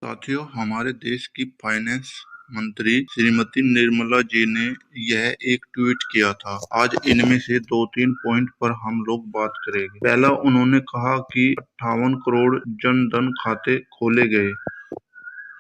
साथियों, हमारे देश की फाइनेंस मंत्री श्रीमती निर्मला जी ने यह एक ट्वीट किया था। आज इनमें से 2-3 पॉइंट पर हम लोग बात करेंगे। पहला, उन्होंने कहा कि 58 करोड़ जन धन खाते खोले गए।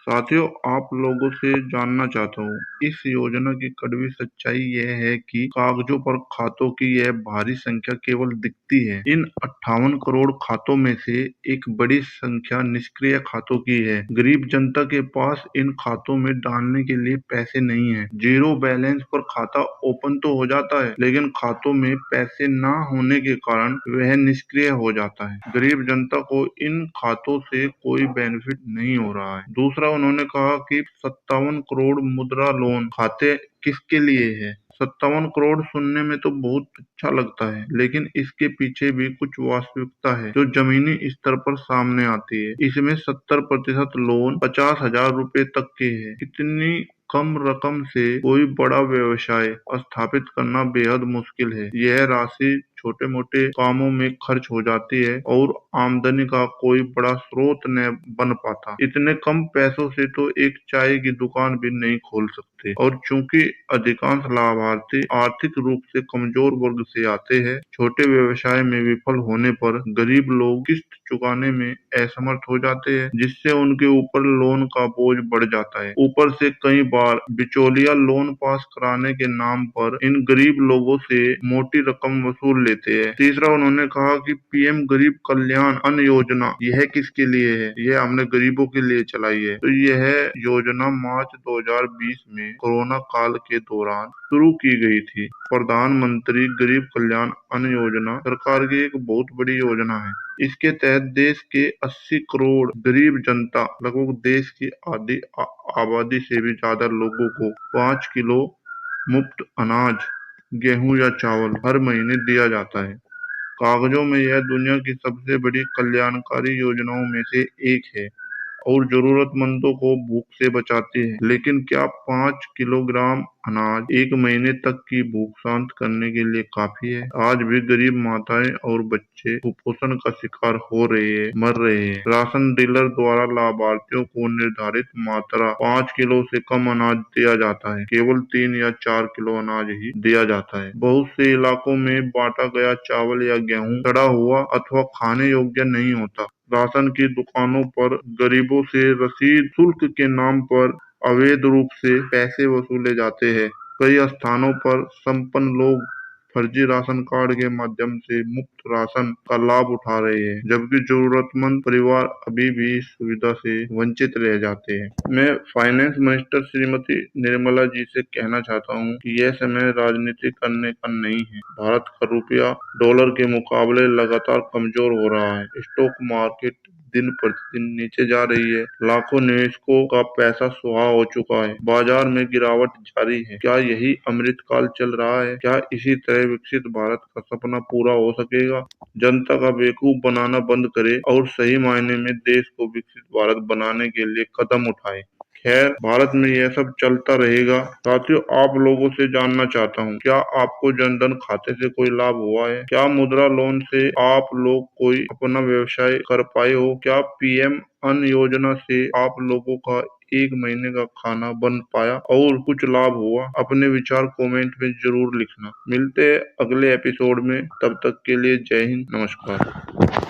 साथियों, आप लोगों से जानना चाहता हूँ, इस योजना की कड़वी सच्चाई यह है कि कागजों पर खातों की यह भारी संख्या केवल दिखती है। इन 58 करोड़ खातों में से एक बड़ी संख्या निष्क्रिय खातों की है। गरीब जनता के पास इन खातों में डालने के लिए पैसे नहीं है। जीरो बैलेंस पर खाता ओपन तो हो जाता है, लेकिन खातों में पैसे न होने के कारण वह निष्क्रिय हो जाता है। गरीब जनता को इन खातों से कोई बेनिफिट नहीं हो रहा है। दूसरा, उन्होंने कहा कि 57 करोड़ मुद्रा लोन खाते किसके लिए है। 57 करोड़ सुनने में तो बहुत अच्छा लगता है, लेकिन इसके पीछे भी कुछ वास्तविकता है जो जमीनी स्तर पर सामने आती है। इसमें 70% लोन 50,000 रुपए तक के है। इतनी कम रकम से कोई बड़ा व्यवसाय स्थापित करना बेहद मुश्किल है। यह राशि छोटे मोटे कामों में खर्च हो जाती है और आमदनी का कोई बड़ा स्रोत न बन पाता। इतने कम पैसों से तो एक चाय की दुकान भी नहीं खोल सकते। और चूंकि अधिकांश लाभार्थी आर्थिक रूप से कमजोर वर्ग से आते हैं, छोटे व्यवसाय में विफल होने पर गरीब लोग किस्त चुकाने में असमर्थ हो जाते हैं, जिससे उनके ऊपर लोन का बोझ बढ़ जाता है। ऊपर से कई बार बिचौलिया लोन पास कराने के नाम पर इन गरीब लोगों से मोटी रकम वसूल लेते हैं। तीसरा, उन्होंने कहा कि पीएम गरीब कल्याण अन्न योजना यह किसके लिए है। यह हमने गरीबों के लिए चलाई है। तो यह योजना मार्च 2020 में कोरोना काल के दौरान शुरू की गई थी। प्रधानमंत्री गरीब कल्याण अन्न योजना सरकार की एक बहुत बड़ी योजना है। इसके तहत देश के 80 करोड़ गरीब जनता, लगभग देश की आधी आबादी से भी ज्यादा लोगों को 5 किलो मुफ्त अनाज, गेहूं या चावल हर महीने दिया जाता है। कागजों में यह दुनिया की सबसे बड़ी कल्याणकारी योजनाओं में से एक है और जरूरतमंदों को भूख से बचाती है। लेकिन क्या 5 किलोग्राम अनाज एक महीने तक की भूख शांत करने के लिए काफी है? आज भी गरीब माताएं और बच्चे कुपोषण का शिकार हो रहे हैं, मर रहे हैं। राशन डीलर द्वारा लाभार्थियों को निर्धारित मात्रा 5 किलो से कम अनाज दिया जाता है। केवल 3 या 4 किलो अनाज ही दिया जाता है। बहुत से इलाकों में बांटा गया चावल या गेहूं सड़ा हुआ अथवा खाने योग्य नहीं होता। राशन की दुकानों पर गरीबों से रसीद शुल्क के नाम पर अवैध रूप से पैसे वसूले जाते हैं। कई स्थानों पर संपन्न लोग फर्जी राशन कार्ड के माध्यम से मुफ्त राशन का लाभ उठा रहे हैं, जबकि जरूरतमंद परिवार अभी भी इस सुविधा से वंचित रह जाते हैं। मैं फाइनेंस मिनिस्टर श्रीमती निर्मला जी से कहना चाहता हूँ कि यह समय राजनीति करने का नहीं है। भारत का रुपया डॉलर के मुकाबले लगातार कमजोर हो रहा है। स्टॉक मार्केट दिन प्रतिदिन नीचे जा रही है। लाखों निवेशकों का पैसा सुहा हो चुका है। बाजार में गिरावट जारी है। क्या यही अमृतकाल चल रहा है? क्या इसी तरह विकसित भारत का सपना पूरा हो सकेगा? जनता का बेवकूफ बनाना बंद करे और सही मायने में देश को विकसित भारत बनाने के लिए कदम उठाए। खैर, भारत में यह सब चलता रहेगा। साथियों, आप लोगों से जानना चाहता हूँ, क्या आपको जनधन खाते से कोई लाभ हुआ है? क्या मुद्रा लोन से आप लोग कोई अपना व्यवसाय कर पाए हो? क्या पीएम अन्न योजना से आप लोगों का एक महीने का खाना बन पाया और कुछ लाभ हुआ? अपने विचार कमेंट में जरूर लिखना। मिलते हैं अगले एपिसोड में, तब तक के लिए जय हिंद, नमस्कार।